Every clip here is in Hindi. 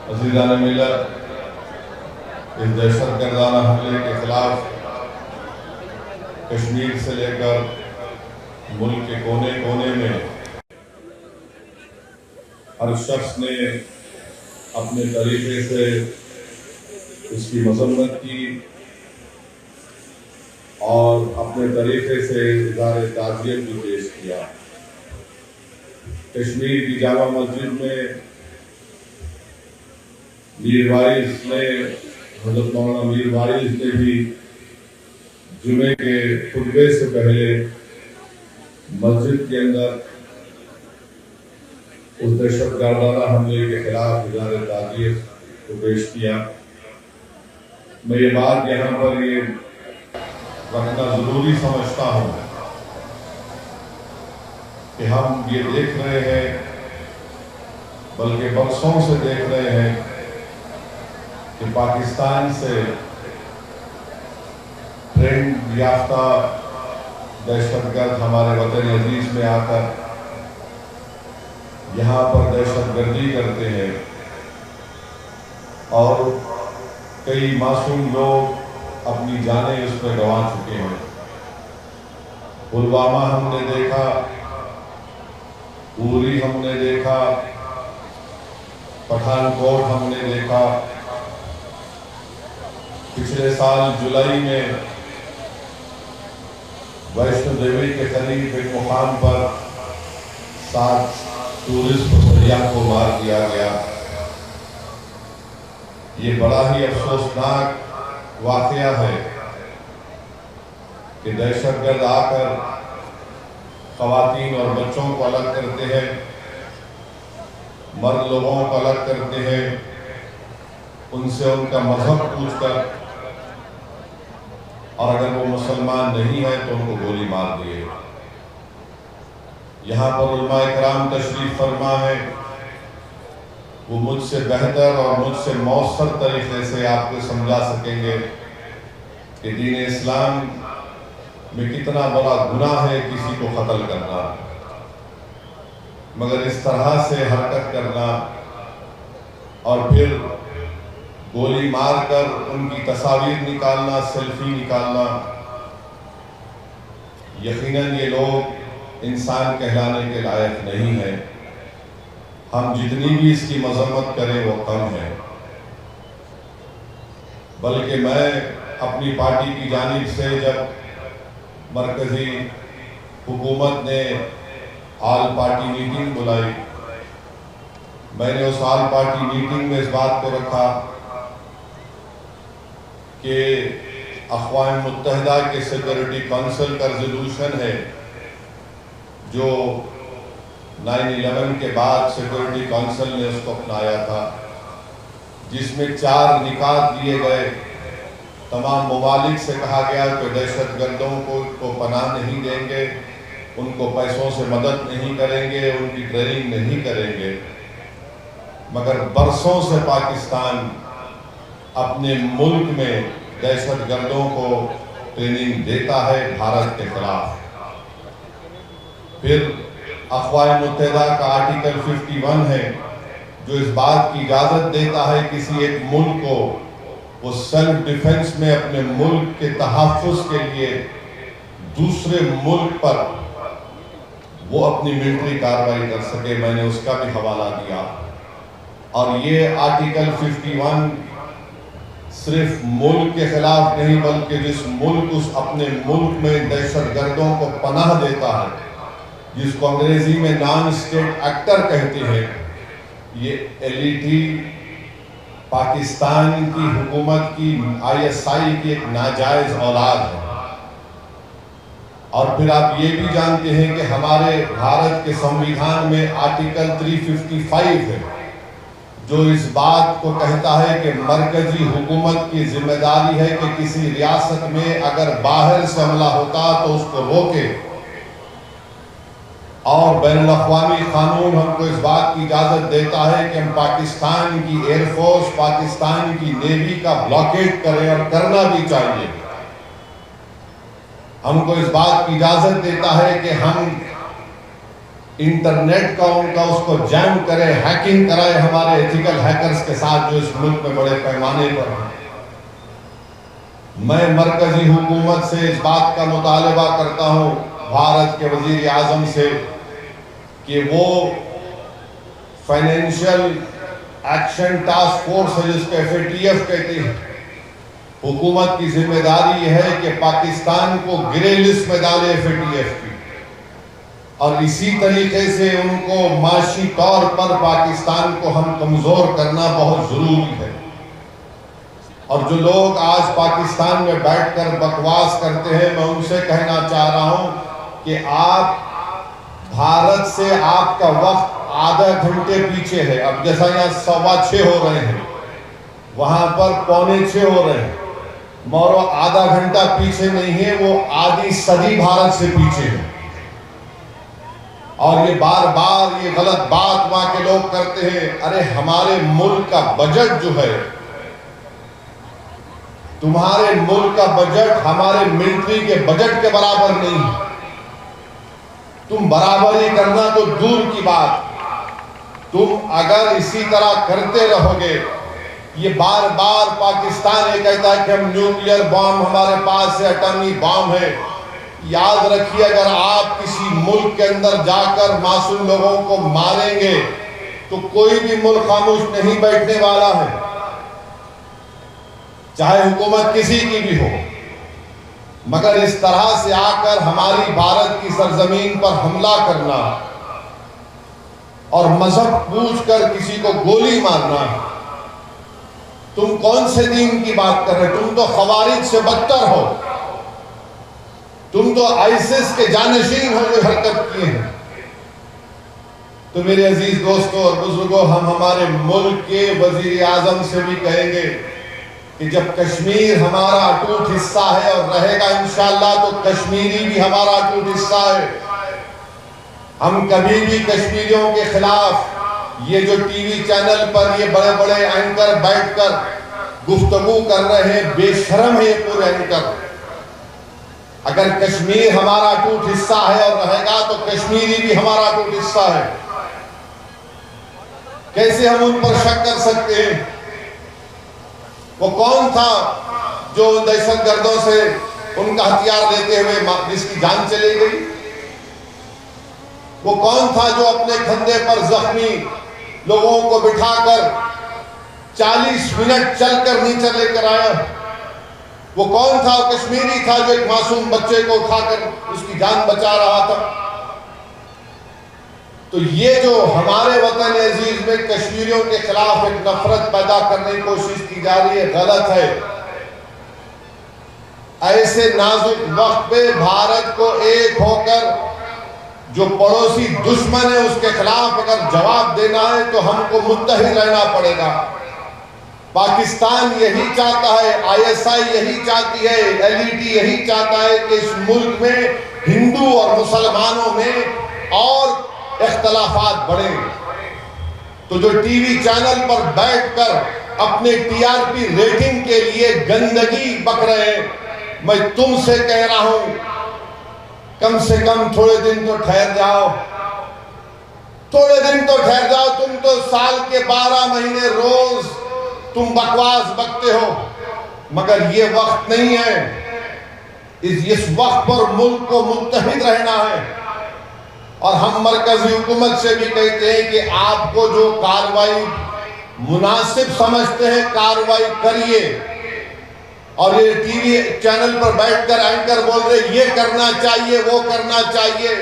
अज़ीज़ान मिल्लत, इस दहशतगर्दाना हमले के खिलाफ कश्मीर से लेकर मुल्क के कोने कोने में हर शख्स ने अपने तरीके से उसकी मजम्मत की और अपने तरीके से इज़हार ताज़ियत भी पेश किया। कश्मीर की जामा मस्जिद में मीर वाइस ने, हज़रत मौलाना मीर वाइस ने भी जुमे के खुतबे से पहले मस्जिद के अंदर उस दहशतगर्दाना हमले के खिलाफ इज़हार ताज़ियत को पेश किया। मैं ये बात यहाँ पर ये रखना जरूरी समझता हूँ कि हम ये देख रहे हैं, बल्कि बरसों से देख रहे हैं कि पाकिस्तान से ट्रेंड याफ्ता दहशतगर्द हमारे वतन अजीज में आकर यहाँ पर दहशतगर्दी करते हैं और कई मासूम लोग अपनी जानें उसमें गंवा चुके हैं। पुलवामा हमने देखा, उरी हमने देखा, पठानकोट हमने देखा, पिछले साल जुलाई में वैष्णो देवी के करीब एक मुकाम पर 7 टूरिस्ट सैयाह को मार दिया गया। ये बड़ा ही अफसोसनाक वाकया है कि दहशतगर्द आकर ख़वातीन और बच्चों को अलग करते हैं, मर्द लोगों को अलग करते हैं, उनसे उनका मजहब पूछकर, और अगर वो मुसलमान नहीं है तो उनको गोली मार दिए। यहाँ पर उलमा इकराम तशरीफ फरमा है, वो मुझसे बेहतर और मुझसे मौसर तरीके से आपको समझा सकेंगे कि दीन इस्लाम में कितना बड़ा गुनाह है किसी को कत्ल करना, मगर इस तरह से हरकत करना और फिर गोली मारकर उनकी तस्वीर निकालना, सेल्फी निकालना, यकीनन ये लोग इंसान कहलाने के लायक नहीं है। हम जितनी भी इसकी मजम्मत करें वो कम है। बल्कि मैं अपनी पार्टी की जानिब से जब मरकजी हुकूमत ने आल पार्टी मीटिंग बुलाई, मैंने उस आल पार्टी मीटिंग में इस बात को रखा कि अक़वाम मुत्तहिदा के सिक्योरिटी काउंसिल का रेजोल्यूशन है जो 9/11 के बाद सिक्योरिटी काउंसिल ने उसको अपनाया था, जिसमें 4 निकात दिए गए। तमाम ममालिक से कहा गया कि दहशतगर्दों को पनाह नहीं देंगे, उनको पैसों से मदद नहीं करेंगे, उनकी ट्रेनिंग नहीं करेंगे। मगर बरसों से पाकिस्तान अपने मुल्क में दहशतगर्दों को ट्रेनिंग देता है भारत के खिलाफ। फिर अक़वाम मुत्तहिदा का आर्टिकल 51 है जो इस बात की इजाज़त देता है किसी एक मुल्क को वो सेल्फ डिफेंस में अपने मुल्क के तहफ़्फ़ुज़ के लिए दूसरे मुल्क पर वो अपनी मिलिट्री कार्रवाई कर सके। मैंने उसका भी हवाला दिया। और ये आर्टिकल 51 सिर्फ मुल्क के खिलाफ नहीं, बल्कि जिस मुल्क उस अपने मुल्क में दहशतगर्दों को पनाह देता है, जिसको अंग्रेजी में नॉन स्टेट एक्टर कहते हैं, ये एलईटी पाकिस्तान की हुकूमत की ISI की एक नाजायज औलाद है। और फिर आप ये भी जानते हैं कि हमारे भारत के संविधान में आर्टिकल 355 है जो इस बात को कहता है कि मरकजी हुकूमत की जिम्मेदारी है कि किसी रियासत में अगर बाहर से हमला होता तो उसको रोके, और बैनुल-अक़वामी कानून हमको इस बात की इजाज़त देता है कि हम पाकिस्तान की एयरफोर्स, पाकिस्तान की नेवी का ब्लॉकेट करें, और करना भी चाहिए। हमको इस बात की इजाज़त देता है कि हम इंटरनेट का उनका उसको जैम करे, हैकिंग कराए हमारे एथिकल हैकर्स के साथ जो इस मुल्क में बड़े पैमाने पर हैं। मैं मरकजी हुकूमत से इस बात का मुतालबा करता हूँ, भारत के वजीर आजम से, कि वो फाइनेंशियल एक्शन टास्क फोर्स है जिसको FATF कहते हैं, हुकूमत की जिम्मेदारी है कि पाकिस्तान को ग्रे लिस्ट में डाले FATF की, और इसी तरीके से उनको माशी तौर पर पाकिस्तान को हम कमजोर करना बहुत जरूरी है। और जो लोग आज पाकिस्तान में बैठकर बकवास करते हैं, मैं उनसे कहना चाह रहा हूं कि आप भारत से आपका वक्त आधा घंटे पीछे है। अब जैसा यहाँ 6:15 हो रहे हैं, वहां पर 6:45 हो रहे हैं, मौरो आधा घंटा पीछे नहीं है, वो आधी सदी भारत से पीछे है। और ये बार बार ये गलत बात वहां के लोग करते हैं, अरे हमारे मुल्क का बजट जो है, तुम्हारे मुल्क का बजट हमारे मिलिट्री के बजट के बराबर नहीं है। तुम बराबरी करना तो दूर की बात, तुम अगर इसी तरह करते रहोगे, ये बार बार पाकिस्तान ये कहता है कि हम न्यूक्लियर बॉम्ब हमारे पास है, एटॉमिक बॉम्ब है। याद रखिए, अगर आप किसी मुल्क के अंदर जाकर मासूम लोगों को मारेंगे तो कोई भी मुल्क खामोश नहीं बैठने वाला है, चाहे हुकूमत किसी की भी हो। मगर इस तरह से आकर हमारी भारत की सरजमीन पर हमला करना और मजहब पूछकर किसी को गोली मारना, तुम कौन से दीन की बात कर रहे हो? तुम तो खवारिज से बदतर हो, तुम तो आईसिस के जानशीन हो जो हरकत किए हैं। तो मेरे अजीज दोस्तों और बुजुर्गों, हम हमारे मुल्क के वजीर आजम से भी कहेंगे कि जब कश्मीर हमारा अटूट हिस्सा है और रहेगा इंशाअल्लाह, तो कश्मीरी भी हमारा अटूट हिस्सा है। हम कभी भी कश्मीरियों के खिलाफ ये जो टीवी चैनल पर ये बड़े बड़े एंकर बैठकर गुफ्तगू कर रहे हैं, बेशरम है ये पूरे एंकर। अगर कश्मीर हमारा अटूट हिस्सा है और रहेगा, तो कश्मीरी भी हमारा अटूट हिस्सा है। कैसे हम उन पर शक कर सकते हैं? वो कौन था जो दहशतगर्दों से उनका हथियार लेते हुए जिसकी जान चली गई? वो कौन था जो अपने कंधे पर जख्मी लोगों को बिठाकर 40 मिनट चलकर नीचे लेकर आया? वो कौन था? कश्मीरी था जो एक मासूम बच्चे को उठाकर उसकी जान बचा रहा था। तो ये जो हमारे वतन अजीज में कश्मीरियों के खिलाफ एक नफरत पैदा करने की कोशिश की जा रही है, गलत है। ऐसे नाजुक वक्त पे भारत को एक होकर जो पड़ोसी दुश्मन है उसके खिलाफ अगर जवाब देना है तो हमको मुत्तहिद रहना पड़ेगा। पाकिस्तान यही चाहता है, ISI यही चाहती है, LET यही चाहता है कि इस मुल्क में हिंदू और मुसलमानों में और इख्तलाफात बढ़े। तो जो टीवी चैनल पर बैठकर अपने TRP रेटिंग के लिए गंदगी बक रहे हैं, मैं तुमसे कह रहा हूं, कम से कम थोड़े दिन तो ठहर जाओ, थोड़े दिन तो ठहर जाओ। तुम तो साल के 12 महीने रोज तुम बकवास बकते हो, मगर ये वक्त नहीं है। इस वक्त पर मुल्क को मुत्तहिद रहना है। और हम मरकजी हुकूमत से भी कहते हैं कि आपको जो कार्रवाई मुनासिब समझते हैं कार्रवाई करिए। और ये टीवी चैनल पर बैठकर एंकर बोल रहे ये करना चाहिए, वो करना चाहिए,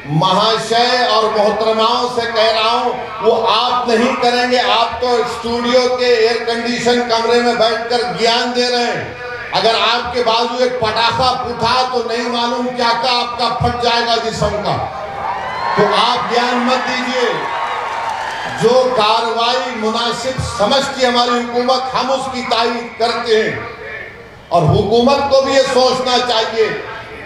महाशय और मोहतरमाओं से कह रहा हूं, वो आप नहीं करेंगे। आप तो स्टूडियो के एयर कंडीशन कमरे में बैठकर ज्ञान दे रहे हैं। अगर आपके बाजू एक पटाखा उठा तो नहीं मालूम क्या का आपका फट जाएगा जिस्म का। तो आप ज्ञान मत दीजिए। जो कार्रवाई मुनासिब समझती हमारी हुकूमत, हम उसकी तारीफ करते हैं। और हुकूमत को भी ये सोचना चाहिए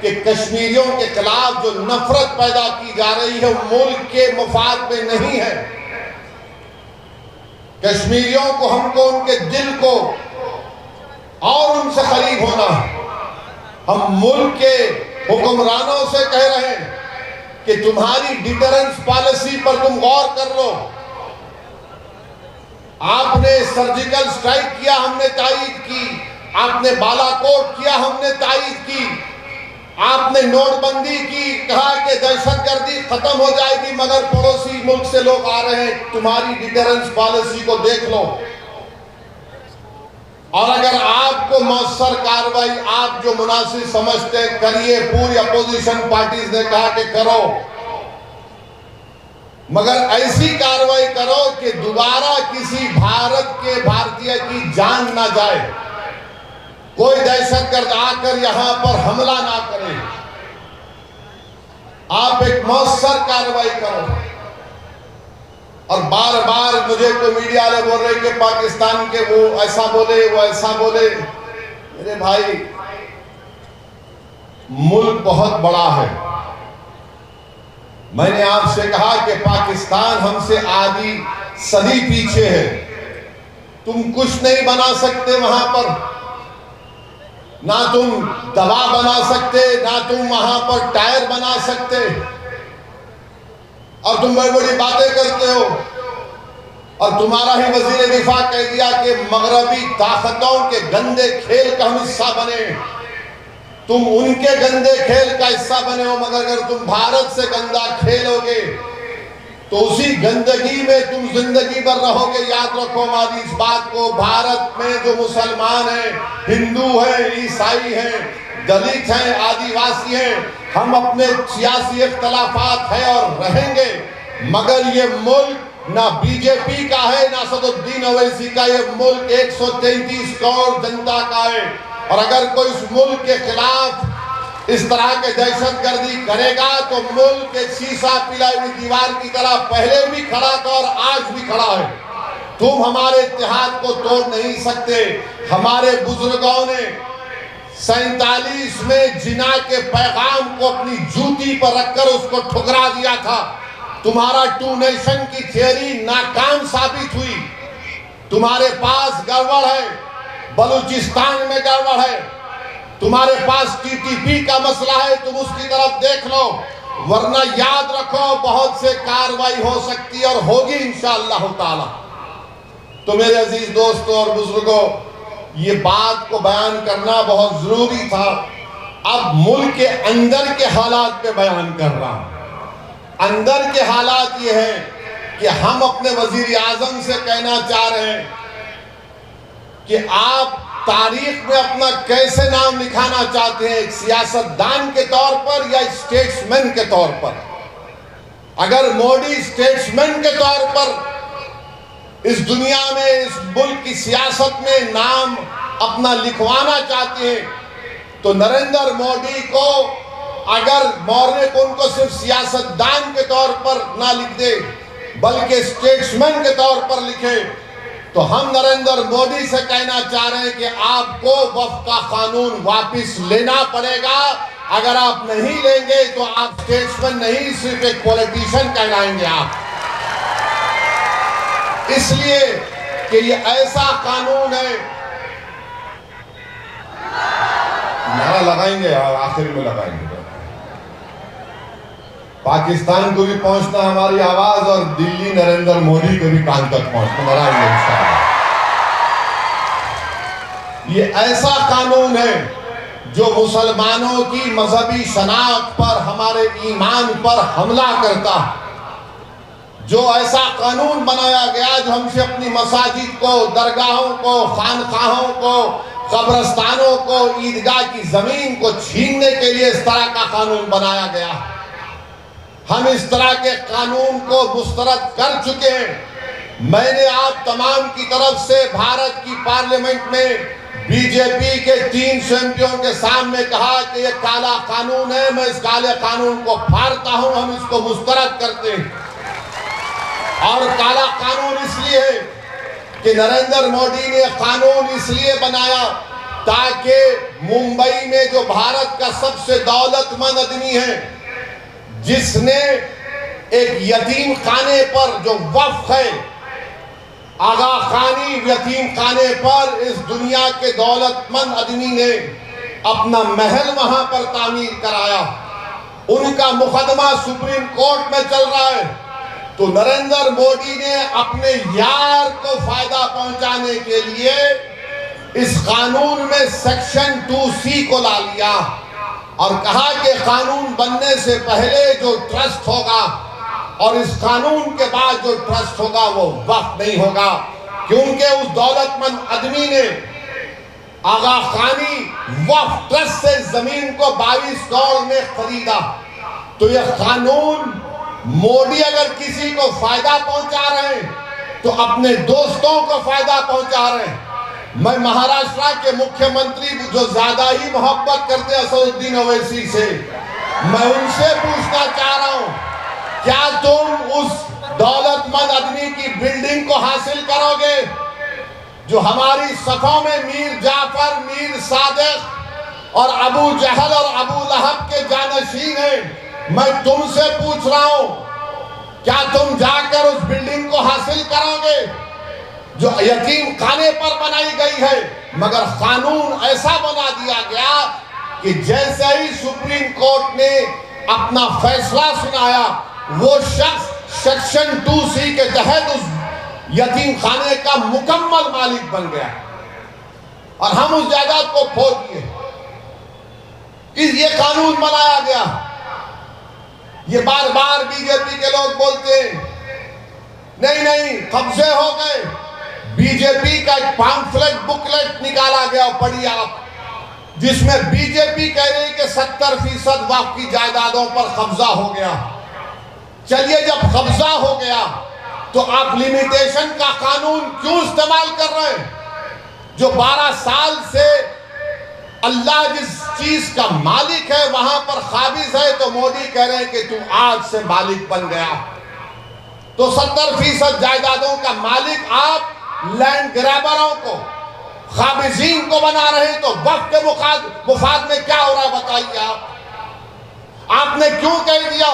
कि कश्मीरियों के खिलाफ जो नफरत पैदा की जा रही है वो मुल्क के मुफाद में नहीं है। कश्मीरियों को, हमको उनके दिल को और उनसे करीब होना। हम मुल्क के हुक्मरानों से कह रहे हैं कि तुम्हारी डिटरेंस पॉलिसी पर तुम गौर कर लो। आपने सर्जिकल स्ट्राइक किया, हमने तायीद की। आपने बालाकोट किया, हमने तायीद की। आपने नोटबंदी की, कहा कि दहशतगर्दी खत्म हो जाएगी, मगर पड़ोसी मुल्क से लोग आ रहे हैं। तुम्हारी डिटरेंस पॉलिसी को देख लो। और अगर आपको मौसर कार्रवाई आप जो मुनासिब समझते करिए, पूरी अपोजिशन पार्टीज ने कहा कि करो, मगर ऐसी कार्रवाई करो कि दोबारा किसी भारतीय की जान ना जाए, कोई दहशतगर्द आकर यहां पर हमला ना करे। आप एक मौसर कार्रवाई करो। और बार बार मुझे तो मीडिया वाले बोल रहे कि पाकिस्तान के वो ऐसा बोले, वो ऐसा बोले। मेरे भाई, मुल्क बहुत बड़ा है। मैंने आपसे कहा कि पाकिस्तान हमसे आधी सदी पीछे है। तुम कुछ नहीं बना सकते वहां पर, ना तुम दवा बना सकते, ना तुम वहां पर टायर बना सकते, और तुम बड़ी बड़ी बातें करते हो। और तुम्हारा ही वजीर दिफा कह दिया कि मगरबी ताकतों के गंदे खेल का हम हिस्सा बने। तुम उनके गंदे खेल का हिस्सा बने हो, मगर अगर तुम भारत से गंदा खेलोगे तो उसी गंदगी में तुम जिंदगी भर रहोगे। याद रखो हमारी इस बात को। भारत में जो मुसलमान हैं, हिंदू हैं, ईसाई हैं, दलित हैं, आदिवासी हैं, हम अपने सियासी इख्तलाफात है और रहेंगे, मगर ये मुल्क ना बीजेपी का है, ना सदुद्दीन ओवैसी का। ये मुल्क 133 करोड़ जनता का है। और अगर कोई इस मुल्क के खिलाफ इस तरह के दहशतगर्दी करेगा तो मुल्क एक शीशा पिलाई हुई दीवार की तरह पहले भी खड़ा था और आज भी खड़ा है। तुम हमारे इत्तेहाद को तोड़ नहीं सकते। हमारे बुजुर्गों ने 47 में जिना के पैगाम को अपनी जूती पर रखकर उसको ठुकरा दिया था। तुम्हारा टू नेशन की थियरी नाकाम साबित हुई। तुम्हारे पास गड़बड़ है, बलूचिस्तान में गड़बड़ है, तुम्हारे पास टीटीपी का मसला है, तुम उसकी तरफ देख लो, वरना याद रखो बहुत से कार्रवाई हो सकती है और होगी इंशाअल्लाह ताला। तो मेरे अजीज दोस्तों और बुजुर्गों, ये बात को बयान करना बहुत जरूरी था। अब मुल्क के अंदर के हालात पे बयान कर रहा हूं। अंदर के हालात ये हैं कि हम अपने वजीर आजम से कहना चाह रहे हैं कि आप तारीख में अपना कैसे नाम लिखाना चाहते हैं, एक सियासतदान के तौर पर या स्टेट्समैन के तौर पर। अगर मोदी स्टेट्समैन के तौर पर इस दुनिया में, इस मुल्क की सियासत में नाम अपना लिखवाना चाहते हैं तो नरेंद्र मोदी को अगर मौर्य को उनको सिर्फ सियासतदान के तौर पर ना लिख दे बल्कि स्टेट्समैन के तौर पर लिखे, तो हम नरेंद्र मोदी से कहना चाह रहे हैं कि आपको वक्फ का कानून वापस लेना पड़ेगा। अगर आप नहीं लेंगे तो आप स्टेट्समैन नहीं, सिर्फ एक पॉलिटिशियन कहलाएंगे आप। इसलिए कि ये ऐसा कानून है, नारा लगाएंगे और आखिर में लगाएंगे। पाकिस्तान को भी पहुंचना हमारी आवाज और दिल्ली नरेंद्र मोदी को भी कान तक पहुंचना इंशाअल्लाह। ये ऐसा कानून है जो मुसलमानों की मजहबी शनाख्त पर, हमारे ईमान पर हमला करता है। जो ऐसा कानून बनाया गया जो हमसे अपनी मसाजिद को, दरगाहों को, खानकाहों को, कब्रस्तानों को, ईदगाह की जमीन को छीनने के लिए इस तरह का कानून बनाया गया। हम इस तरह के कानून को मुस्तरद कर चुके हैं। मैंने आप तमाम की तरफ से भारत की पार्लियामेंट में बीजेपी के 300 एमपियों के सामने कहा कि यह काला कानून है, मैं इस काले कानून को फाड़ता हूं, हम इसको मुस्तरद करते हैं। और काला कानून इसलिए है कि नरेंद्र मोदी ने कानून इसलिए बनाया ताकि मुंबई में जो भारत का सबसे दौलतमंद आदमी है, जिसने एक यतीम खाने पर जो वक्फ है, आगा खानी यतीम खाने पर इस दुनिया के दौलतमंद आदमी ने अपना महल वहां पर तामीर कराया। उनका मुकदमा सुप्रीम कोर्ट में चल रहा है, तो नरेंद्र मोदी ने अपने यार को फायदा पहुंचाने के लिए इस कानून में सेक्शन 2C को ला लिया और कहा कि कानून बनने से पहले जो ट्रस्ट होगा और इस कानून के बाद जो ट्रस्ट होगा वो वक्फ नहीं होगा, क्योंकि उस दौलतमंद आदमी ने आगा खानी वक्फ ट्रस्ट से जमीन को 22 करोड़ में खरीदा। तो यह कानून मोदी अगर किसी को फायदा पहुंचा रहे हैं तो अपने दोस्तों को फायदा पहुंचा रहे हैं। मैं महाराष्ट्र के मुख्यमंत्री जो ज्यादा ही मोहब्बत करते हैं असदुद्दीन ओवैसी से, मैं उनसे पूछना चाह रहा हूं, क्या तुम उस दौलतमंद आदमी की बिल्डिंग को हासिल करोगे जो हमारी सफों में मीर जाफर, मीर सादिक और अबू जहल और अबू लहब के जानशीन हैं? मैं तुमसे पूछ रहा हूं, क्या तुम जाकर उस बिल्डिंग को हासिल करोगे जो यतीम खाने पर बनाई गई है? मगर कानून ऐसा बना दिया गया कि जैसे ही सुप्रीम कोर्ट ने अपना फैसला सुनाया, वो शख्स सेक्शन 2C के तहत उस यतीम खाने का मुकम्मल मालिक बन गया और हम उस जायदाद को खो दिए। ये कानून बनाया गया। ये बार बार बीजेपी के लोग बोलते हैं नहीं नहीं कब्जे हो गए। बीजेपी का एक पैम्फलेट बुकलेट निकाला गया, पढ़िए आप, जिसमें बीजेपी कह रही है कि 70% वक्फ की जायदादों पर कब्जा हो गया। चलिए, जब कब्जा हो गया तो आप लिमिटेशन का कानून क्यों इस्तेमाल कर रहे हैं? जो 12 साल से अल्लाह जिस चीज का मालिक है वहां पर काबिज है, तो मोदी कह रहे हैं कि तू आज से मालिक बन गया। तो 70% जायदादों का मालिक आप लैंड ग्रैबरों को, काबिजीन को बना रहे हैं। तो वक्त के मुफाद में क्या हो रहा है बताइए आप। आपने क्यों कह दिया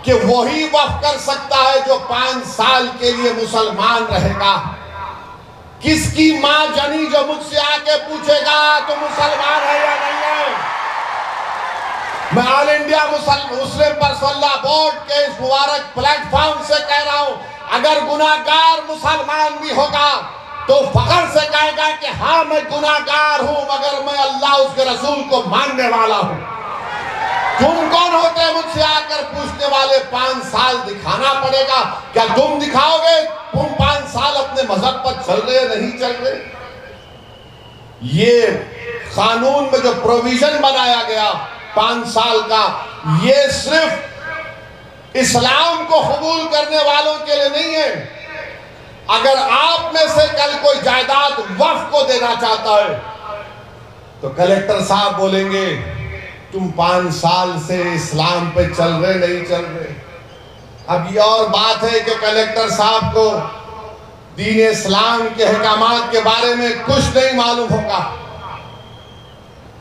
कि वही वक्फ कर सकता है जो 5 साल के लिए मुसलमान रहेगा? किसकी मां जनी जो मुझसे आके पूछेगा तो मुसलमान है या नहीं है? मैं all India Muslim personal board के इस मुबारक प्लेटफॉर्म से कह रहा हूं, अगर गुनाहगार मुसलमान भी होगा तो फख्र से कहेगा कि हाँ मैं गुनाहगार हूं, मगर मैं अल्लाह उसके रसूल को मानने वाला हूं। तुम कौन होते हैं मुझसे आकर पूछने वाले? 5 साल दिखाना पड़ेगा। क्या तुम दिखाओगे तुम 5 साल अपने मजहब पर चल रहे नहीं चल रहे? ये कानून में जो प्रोविजन बनाया गया 5 साल का, ये सिर्फ इस्लाम को कबूल करने वालों के लिए नहीं है। अगर आप में से कल कोई जायदाद वक्फ को देना चाहता है तो कलेक्टर साहब बोलेंगे तुम 5 साल से इस्लाम पे चल रहे नहीं चल रहे। अब ये और बात है कि कलेक्टर साहब को दीन इस्लाम के अहकामात के बारे में कुछ नहीं मालूम होगा।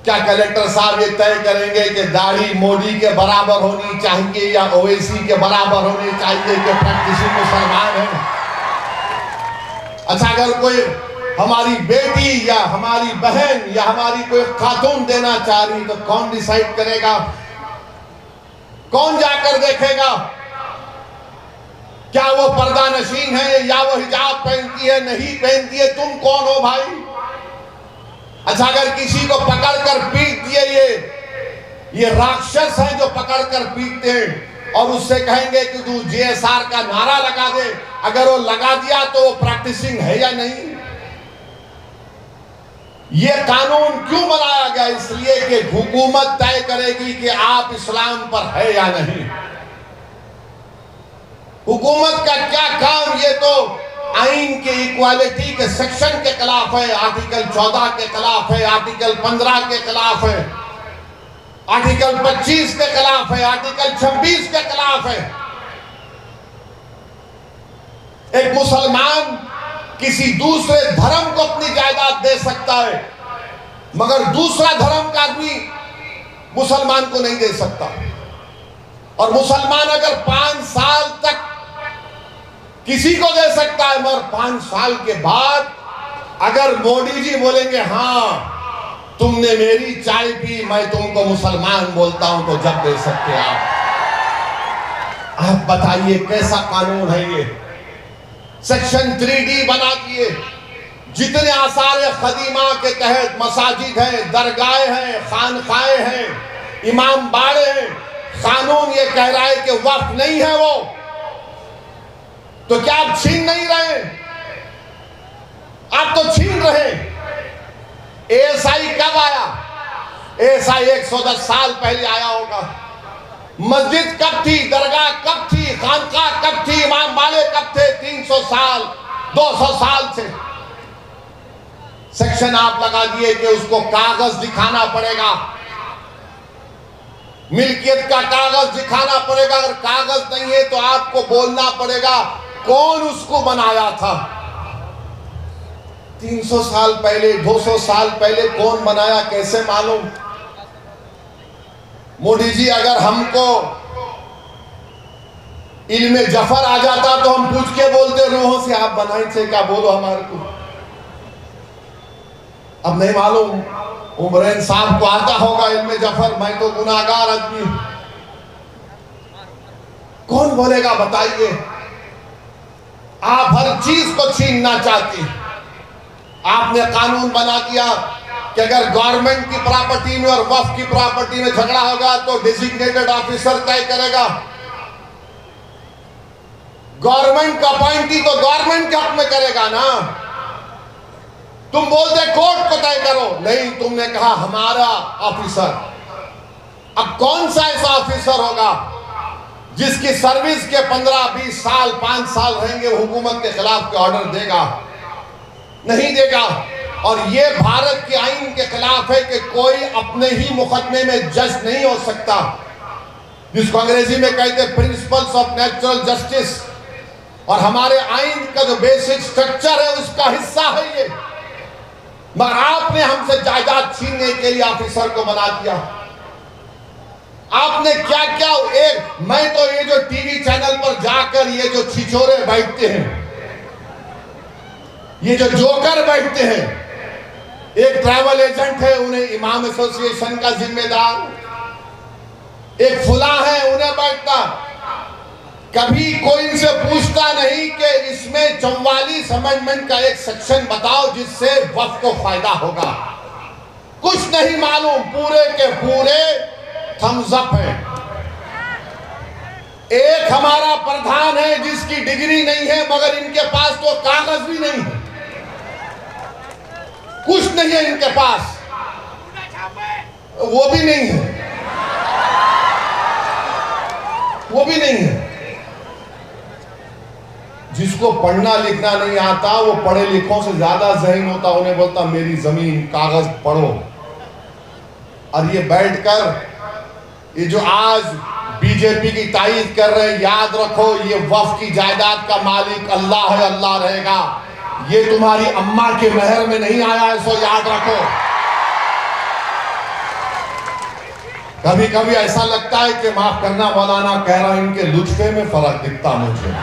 क्या कलेक्टर साहब ये तय करेंगे कि दाढ़ी मोदी के बराबर होनी चाहिए या ओवैसी के बराबर होनी चाहिए कि प्रैक्टिसिंग मुसलमान है? अच्छा, अगर कोई हमारी बेटी या हमारी बहन या हमारी कोई खातून देना चाह रही तो कौन डिसाइड करेगा? कौन जाकर देखेगा क्या वो पर्दा नशीन है या वो हिजाब पहनती है नहीं पहनती है? तुम कौन हो भाई? अच्छा, अगर किसी को पकड़कर पीट दिए, ये राक्षस हैं जो पकड़कर पीटते हैं और उससे कहेंगे कि तू JSR का नारा लगा दे, अगर वो लगा दिया तो वो प्रैक्टिसिंग है या नहीं? ये कानून क्यों बनाया गया? इसलिए कि हुकूमत तय करेगी कि आप इस्लाम पर है या नहीं। हुकूमत का क्या काम? ये तो आइन के इक्वालिटी के सेक्शन के खिलाफ है, आर्टिकल 14 के खिलाफ है, आर्टिकल 15 के खिलाफ है, आर्टिकल 25 के खिलाफ है, आर्टिकल 26 के खिलाफ है। एक मुसलमान किसी दूसरे धर्म को अपनी जायदाद दे सकता है, मगर दूसरा धर्म का आदमी मुसलमान को नहीं दे सकता। और मुसलमान अगर 5 साल तक किसी को दे सकता है, मगर 5 साल के बाद अगर मोदी जी बोलेंगे हाँ तुमने मेरी चाय पी, मैं तुमको मुसलमान बोलता हूं तो जब दे सकते आप बताइए कैसा कानून है ये। सेक्शन 3D बना दिए, जितने आसार खदीमा के तहत मसाजिद हैं, दरगाहें हैं, खानखाएं हैं, इमाम बाड़े हैं, कानून ये कह रहा है कि वक्फ नहीं है वो, तो क्या आप छीन नहीं रहे? आप तो छीन रहे। एएसआई कब आया? एएसआई 110 साल पहले आया होगा। मस्जिद कब थी? दरगाह कब थी? खानकाह कब थी? इमाम बाड़े कब थे? 300 साल 200 साल से। सेक्शन आप लगा दिए कि उसको कागज दिखाना पड़ेगा, मिल्कियत का कागज दिखाना पड़ेगा। अगर कागज नहीं है तो आपको बोलना पड़ेगा कौन उसको बनाया था। 300 साल पहले, 200 साल पहले कौन बनाया, कैसे मालूम? मोदी जी, अगर हमको इल्मे जफर आ जाता तो हम पूछ के बोलते रूहों से आप बनाए थे क्या, बोलो हमारे को। अब नहीं मालूम, उमरैन साहब को आता होगा इल्मे जफर, मैं तो गुनाहगार आदमी। कौन बोलेगा बताइए? आप हर चीज को छीनना चाहती। आपने कानून बना दिया कि अगर गवर्नमेंट की प्रॉपर्टी में और वक्फ की प्रॉपर्टी में झगड़ा होगा तो डेजिग्नेटेड ऑफिसर तय करेगा। गवर्नमेंट का अपॉइंटी तो गवर्नमेंट के हक में करेगा ना। तुम बोलते कोर्ट को तय करो, नहीं, तुमने कहा हमारा ऑफिसर। अब कौन सा ऐसा ऑफिसर होगा जिसकी सर्विस के 15-20 साल 5 साल रहेंगे, हुकूमत के खिलाफ के ऑर्डर देगा? नहीं देगा। और ये भारत के आईन के खिलाफ है कि कोई अपने ही मुकदमे में जज नहीं हो सकता, जिसको अंग्रेजी में कहते हैं प्रिंसिपल्स ऑफ नेचुरल जस्टिस। और हमारे आईन का जो बेसिक स्ट्रक्चर है उसका हिस्सा है ये। मगर आपने हमसे जायदाद छीनने के लिए ऑफिसर को बना दिया। आपने क्या क्या, मैं तो ये जो टीवी चैनल पर जाकर ये जो छिछोरे बैठते हैं, ये जो जोकर बैठते हैं, एक ट्रैवल एजेंट है उन्हें इमाम एसोसिएशन का जिम्मेदार, एक फुला है उन्हें बैठता। कभी कोई इनसे पूछता नहीं कि इसमें 44 अमेंडमेंट का एक सेक्शन बताओ जिससे वक्फ को फायदा होगा। कुछ नहीं मालूम, पूरे के पूरे थम्स अप है। एक हमारा प्रधान है जिसकी डिग्री नहीं है मगर इनके पास तो कागज भी नहीं है, कुछ नहीं है इनके पास, वो भी नहीं है, वो भी नहीं है। जिसको पढ़ना लिखना नहीं आता वो पढ़े लिखों से ज्यादा ज़हीन होता, उन्हें बोलता मेरी जमीन कागज पढ़ो। और ये बैठकर ये जो आज बीजेपी की तायीद कर रहे हैं, याद रखो ये वक्फ की जायदाद का मालिक अल्लाह है, अल्लाह रहेगा। ये तुम्हारी अम्मा के महर में नहीं आया है, सो याद रखो। कभी कभी ऐसा लगता है कि माफ करना मौलाना कह रहा है, इनके लुत्फे में फर्क दिखता मुझे।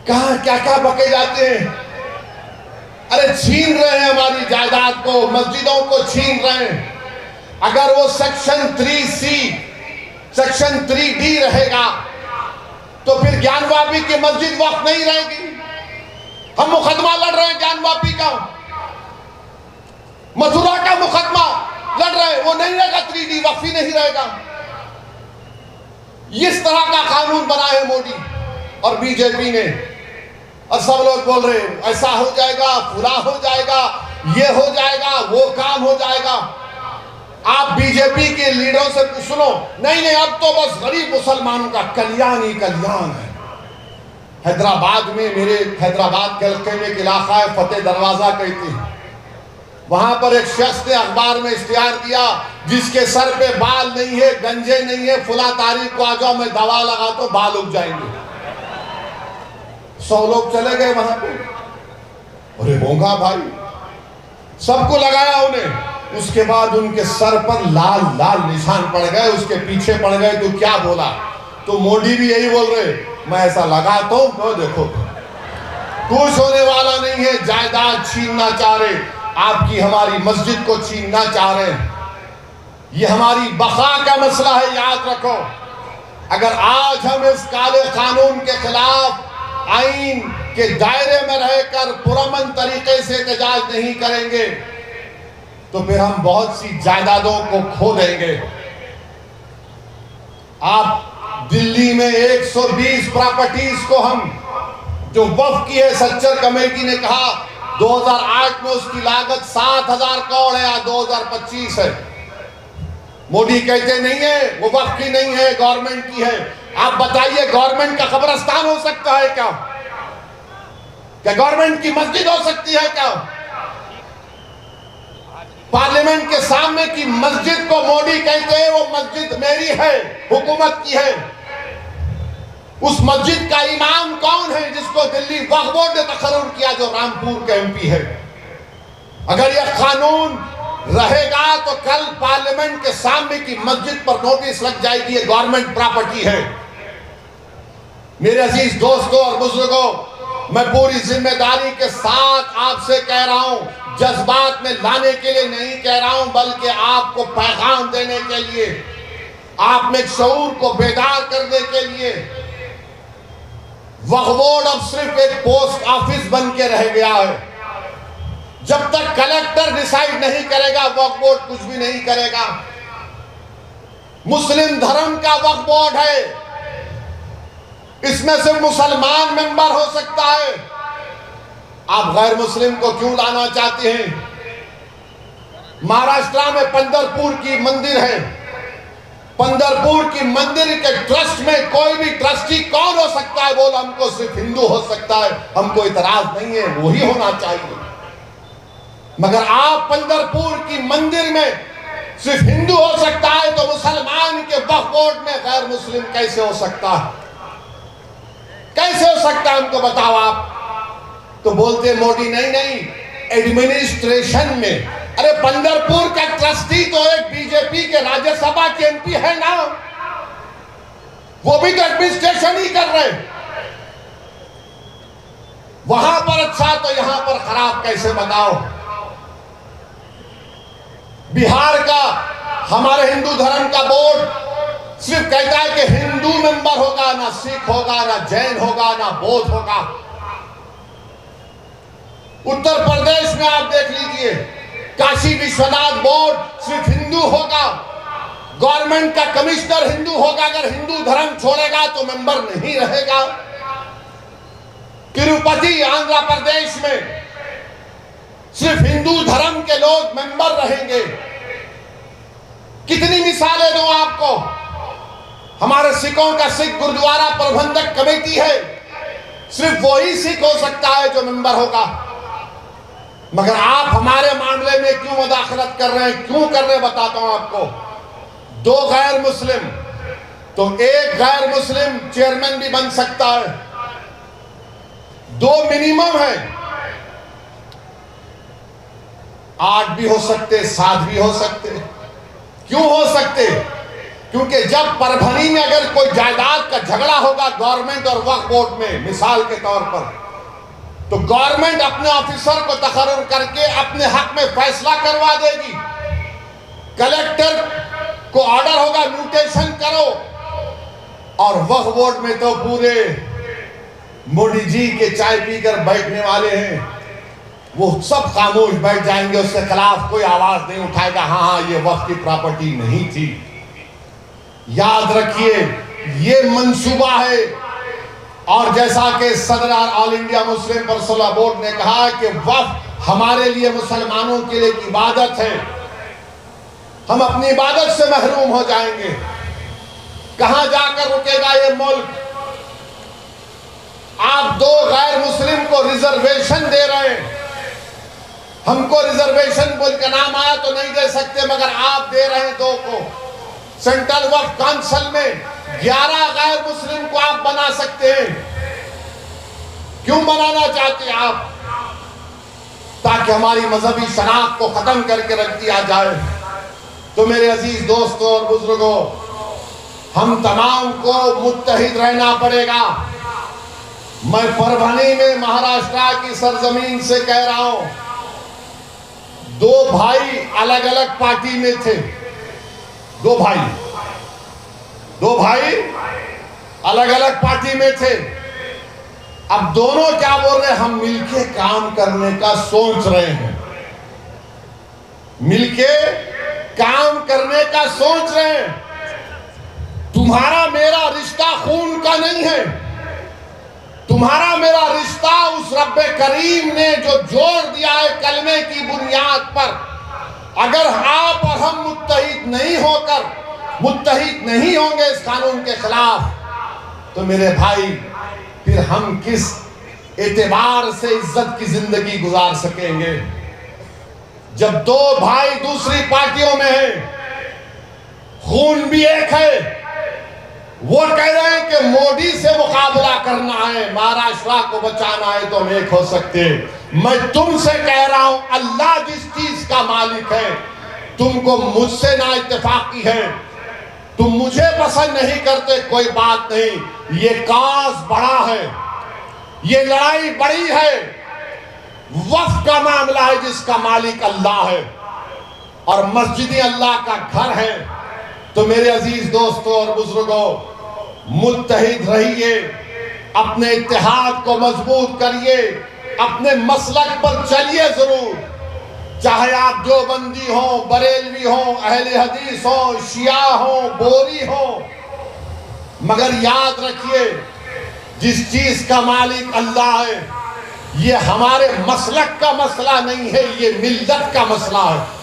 कहां क्या क्या बके जाते हैं। अरे छीन रहे हैं हमारी जायदाद को, मस्जिदों को छीन रहे हैं। अगर वो सेक्शन 3C, सेक्शन 3D रहेगा तो फिर ज्ञानवापी की मस्जिद वक्फ नहीं रहेगी। हम मुकदमा लड़ रहे हैं ज्ञानवापी का, मथुरा का मुकदमा लड़ रहे हैं, वो नहीं रहेगा, 3D वक्फ ही नहीं रहेगा। इस तरह का कानून बना है मोदी और बीजेपी ने। और सब लोग बोल रहे हैं ऐसा हो जाएगा, फुला हो जाएगा, ये हो जाएगा, वो काम हो जाएगा। आप बीजेपी के लीडरों से सुनो, नहीं नहीं अब तो बस गरीब मुसलमानों का कल्याण ही कल्याण है। हैदराबाद में, मेरे हैदराबाद के हल्के में एक इलाका है फतेह दरवाजा कहते हैं, वहां पर एक शख्स ने अखबार में इश्तिहार दिया जिसके सर पे बाल नहीं है, गंजे नहीं है, फुला तारीख को आ जाओ मैं दवा लगा तो बाल उग जाएंगे। 100 लोग चले गए वहां पे। अरे होगा भाई, सबको लगाया उन्हें। उसके बाद उनके सर पर लाल लाल निशान पड़ गए, उसके पीछे पड़ गए। तो क्या बोला? तो मोदी भी यही बोल रहे, मैं ऐसा लगाता हूं तो देखो कुछ होने वाला नहीं नहीं है जायदाद छीनना चाह रहे, आपकी हमारी मस्जिद को छीनना चाह रहे हैं। ये हमारी बका का मसला है, याद रखो। अगर आज हम इस काले कानून के खिलाफ आईन के दायरे में रहकर पुरअमन तरीके से एहतजाज नहीं करेंगे तो फिर हम बहुत सी जायदादों को खो देंगे। आप दिल्ली में 120 प्रॉपर्टीज को हम जो वक्फ की है, सच्चर कमेटी ने कहा 2008 में उसकी लागत 7,000 करोड़ है, 2025 है। मोदी कहते नहीं है वो वक्फ की नहीं है, गवर्नमेंट की है। आप बताइए गवर्नमेंट का कब्रिस्तान हो सकता है क्या? क्या गवर्नमेंट की मस्जिद हो सकती है क्या? पार्लियामेंट के सामने की मस्जिद को मोदी कहते हैं वो मस्जिद मेरी है, हुकूमत की है। उस मस्जिद का इमाम कौन है जिसको दिल्ली वक्फ बोर्ड ने तकर्रुर किया, जो रामपुर के एमपी है। अगर यह कानून रहेगा तो कल पार्लियामेंट के सामने की मस्जिद पर नोटिस लग जाएगी, ये गवर्नमेंट प्रॉपर्टी है। मेरे अजीज दोस्तों और बुजुर्गों, मैं पूरी जिम्मेदारी के साथ आपसे कह रहा हूं, जज्बात में लाने के लिए नहीं कह रहा हूं, बल्कि आपको पैगाम देने के लिए, आप में शऊर को बेदार करने के लिए। वक्फ बोर्ड अब सिर्फ एक पोस्ट ऑफिस बन के रह गया है। जब तक कलेक्टर डिसाइड नहीं करेगा वक्फ बोर्ड कुछ भी नहीं करेगा। मुस्लिम धर्म का वक्फ बोर्ड है, इसमें सिर्फ मुसलमान मेंबर हो सकता है। आप गैर मुस्लिम को क्यों लाना चाहते हैं? महाराष्ट्र में पंढरपुर की मंदिर है, पंढरपुर की मंदिर के ट्रस्ट में कोई भी ट्रस्टी कौन हो सकता है? बोलो हमको सिर्फ हिंदू हो सकता है, हमको इतराज नहीं है, वही होना चाहिए। मगर आप पंढरपुर की मंदिर में सिर्फ हिंदू हो सकता है तो मुसलमान के वक्फ बोर्ड में गैर मुस्लिम कैसे हो सकता है? कैसे हो सकता है हमको बताओ आप। तो बोलते मोदी नहीं नहीं एडमिनिस्ट्रेशन में। अरे पंढरपुर का ट्रस्टी तो एक बीजेपी के राज्यसभा के एमपी है ना, वो भी तो एडमिनिस्ट्रेशन ही कर रहे। वहां पर अच्छा तो यहां पर खराब कैसे बताओ। बिहार का हमारे हिंदू धर्म का बोर्ड सिर्फ कहता है कि हिंदू मेंबर होगा, ना सिख होगा, ना जैन होगा, ना बौद्ध होगा। उत्तर प्रदेश में आप देख लीजिए, काशी विश्वनाथ बोर्ड सिर्फ हिंदू होगा, गवर्नमेंट का कमिश्नर हिंदू होगा। अगर हिंदू धर्म छोड़ेगा तो मेंबर नहीं रहेगा। तिरुपति आंध्र प्रदेश में सिर्फ हिंदू धर्म के लोग मेंबर रहेंगे। कितनी मिसालें दूं आपको। हमारे सिखों का सिख गुरुद्वारा प्रबंधक कमेटी है, सिर्फ वही सिख हो सकता है जो मेंबर होगा। मगर आप हमारे मामले में क्यों मुदाखलत कर रहे हैं? क्यों कर रहे हैं बताता हूं आपको। 2 गैर मुस्लिम तो एक गैर मुस्लिम चेयरमैन भी बन सकता है, 2 मिनिमम है, 8 भी हो सकते, 7 भी हो सकते। क्यों हो सकते? क्योंकि जब परभनी में अगर कोई जायदाद का झगड़ा होगा गवर्नमेंट और वक्फ बोर्ड में, मिसाल के तौर पर, तो गवर्नमेंट अपने ऑफिसर को तकर्रुर करके अपने हक में फैसला करवा देगी। कलेक्टर को ऑर्डर होगा म्यूटेशन करो, और वक्फ बोर्ड में तो पूरे मोदी जी के चाय पीकर बैठने वाले हैं, वो सब खामोश बैठ जाएंगे, उसके खिलाफ कोई आवाज नहीं उठाएगा। हाँ, ये वक्फ की प्रॉपर्टी नहीं थी। याद रखिए ये मंसूबा है। और जैसा कि सदर all India Muslim personal board ने कहा कि वक्फ हमारे लिए मुसलमानों के लिए एक इबादत है, हम अपनी इबादत से महरूम हो जाएंगे। कहां जाकर रुकेगा ये मुल्क? आप 2 गैर मुस्लिम को रिजर्वेशन दे रहे हैं। हमको रिजर्वेशन बोल के नाम आया तो नहीं दे सकते, मगर आप दे रहे हैं 2 को। सेंट्रल वक्फ काउंसिल में 11 गैर मुस्लिम को आप बना सकते हैं। क्यों बनाना चाहते हैं आप? ताकि हमारी मजहबी शनाख्त को खत्म करके रख दिया जाए। तो मेरे अजीज दोस्तों और बुजुर्गों, हम तमाम को मुत्तहिद रहना पड़ेगा। मैं परभनी में महाराष्ट्र की सरजमीन से कह रहा हूं, दो भाई अलग अलग पार्टी में थे। दो भाई अलग अलग पार्टी में थे। अब दोनों क्या बोल रहे हैं, हम मिलके काम करने का सोच रहे हैं, मिलके काम करने का सोच रहे हैं। तुम्हारा मेरा रिश्ता खून का नहीं है, तुम्हारा मेरा रिश्ता उस रब्बे करीम ने जो जोड़ दिया है कलमे की बुनियाद पर। अगर आप और हम मुत्तहिद नहीं होंगे इस कानून के खिलाफ, तो मेरे भाई फिर हम किस एतबार से इज्जत की जिंदगी गुजार सकेंगे। जब दो भाई दूसरी पार्टियों में हैं, खून भी एक है, वो कह रहे हैं कि मोदी से मुकाबला करना है, महाराष्ट्र को बचाना है, तो हम एक हो सकते। मैं तुमसे कह रहा हूं, अल्लाह जिस चीज का मालिक है, तुमको मुझसे ना इत्तेफाकी है, तुम मुझे पसंद नहीं करते, कोई बात नहीं। ये काज बड़ा है, ये लड़ाई बड़ी है, वक्फ का मामला है जिसका मालिक अल्लाह है और मस्जिद अल्लाह का घर है। तो मेरे अजीज दोस्तों और बुजुर्गों, मुत्तहिद रहिए, अपने इत्तेहाद को मजबूत करिए, अपने मसलक पर चलिए जरूर, चाहे आप देवबंदी हो, बरेलवी हो, अहले हदीस हो, शिया हो, बोरी हो, मगर याद रखिए जिस चीज का मालिक अल्लाह है, ये हमारे मसलक का मसला नहीं है, ये मिल्लत का मसला है।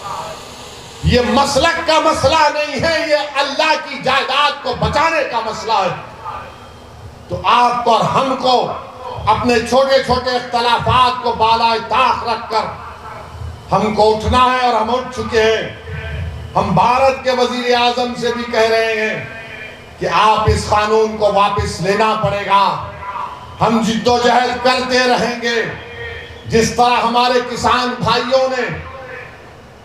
ये मसलक का मसला नहीं है, ये अल्लाह की जायदाद को बचाने का मसला है। तो आपको और हमको अपने छोटे छोटे इख्तलाफात को बालाए ताक रखकर हमको उठना है, और हम उठ चुके हैं। हम भारत के वजीर आजम से भी कह रहे हैं कि आप इस कानून को वापस लेना पड़ेगा। हम जिद्दोजहद करते रहेंगे। जिस तरह हमारे किसान भाइयों ने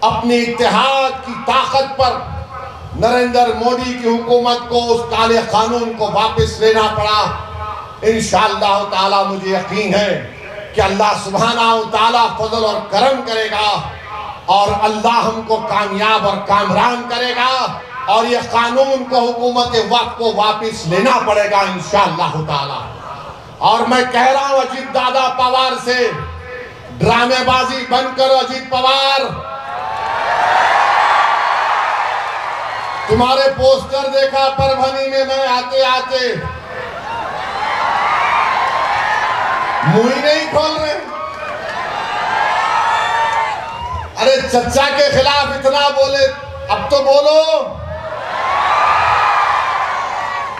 अपनी इत्तेहाद की ताकत पर नरेंद्र मोदी की हुकूमत को उस काले कानून को वापस लेना पड़ा, इंशाअल्लाह ताला मुझे यकीन है कि अल्लाह सुब्हानहू ताला फजल और करम करेगा और अल्लाह हमको कामयाब और कामरान करेगा, और यह कानून को हुकूमत वक्त को वापस लेना पड़ेगा इंशाअल्लाह ताला। और मैं कह रहा हूं अजीत दादा पवार से, ड्रामेबाजी बंद करो। अजीत पवार, तुम्हारे पोस्टर देखा परभनी में मैं आते आते, मुंह ही नहीं खोल रहे। अरे चचा के खिलाफ इतना बोले, अब तो बोलो।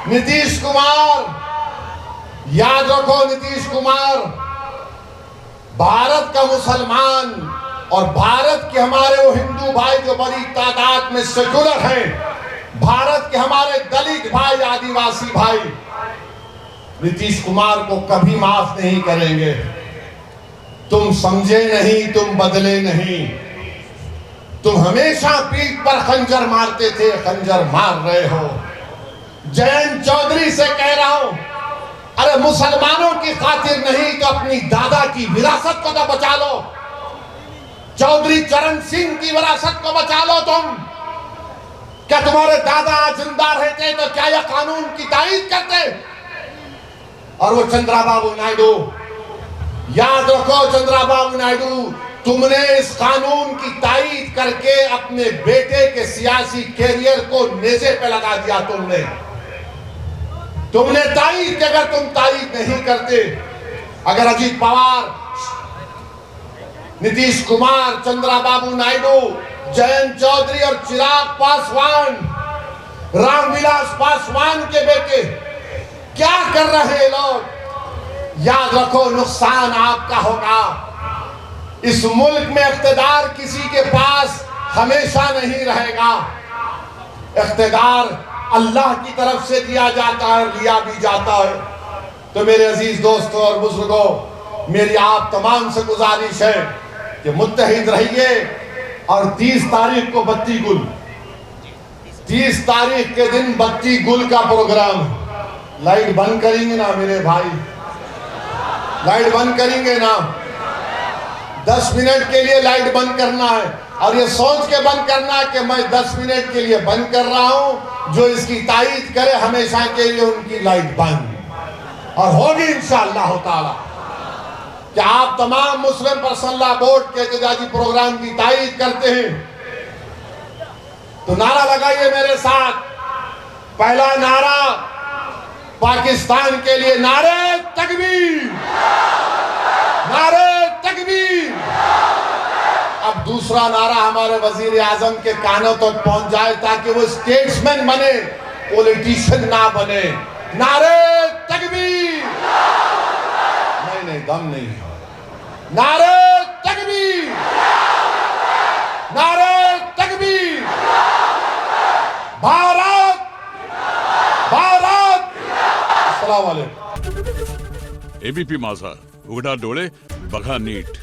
नीतीश कुमार, याद रखो, नीतीश कुमार भारत का मुसलमान और भारत के हमारे वो हिंदू भाई जो बड़ी तादाद में सेकुलर हैं, भारत के हमारे दलित भाई, आदिवासी भाई, नीतीश कुमार को कभी माफ नहीं करेंगे। तुम समझे नहीं, तुम बदले नहीं, तुम हमेशा पीठ पर खंजर मारते थे, खंजर मार रहे हो। जयंत चौधरी से कह रहा हूं, अरे मुसलमानों की खातिर नहीं तो अपनी दादा की विरासत को तो बचा लो। चौधरी चरण सिंह की विरासत को बचा लो तुम। क्या तुम्हारे दादा जिंदा रहते तो क्या यह कानून की तारीफ करते? और वो चंद्राबाबू नायडू, याद रखो चंद्राबाबू नायडू, तुमने इस कानून की तारीफ करके अपने बेटे के सियासी कैरियर को नेज़े पे लगा दिया। तुमने तारीफ, अगर तुम तारीफ नहीं करते, अगर अजीत पवार, नीतीश कुमार, चंद्राबाबू नायडू, जयंत चौधरी और चिराग पासवान, रामविलास पासवान के बेटे क्या कर रहे हैं लोग, याद रखो नुकसान आपका होगा। इस मुल्क में इख्तिदार किसी के पास हमेशा नहीं रहेगा। इख्तिदार अल्लाह की तरफ से दिया जाता है, लिया भी जाता है। तो मेरे अजीज दोस्तों और बुजुर्गों, मेरी आप तमाम से गुजारिश है कि मुत्तहिद रहिए। और 30 तारीख को बत्ती गुल, 30 तारीख के दिन बत्ती गुल का प्रोग्राम, लाइट बंद करेंगे ना मेरे भाई? लाइट बंद करेंगे ना, 10 मिनट के लिए लाइट बंद करना है और ये सोच के बंद करना है कि मैं 10 मिनट के लिए बंद कर रहा हूं, जो इसकी तायीद करे हमेशा के लिए उनकी लाइट बंद, और होगी इंशाअल्लाह ताला। कि आप तमाम मुस्लिम पर्सनल बोर्ड के एहतजाजी प्रोग्राम की तायीद करते हैं तो नारा लगाइए मेरे साथ। पहला नारा पाकिस्तान के लिए, नारे तकबीर, नारे तकबीर। अब दूसरा नारा हमारे वजीर आजम के कानों तक पहुंच जाए ताकि वो स्टेट्समैन बने, पॉलिटिशियन ना बने। नारे तकबीर, नहीं दम नहीं है। नारे तकबीर, नारे तकबीर, भारत भारत। अस्सलाम वालेकुम। एबीपी माझा, उघडा डोळे बघा नीट।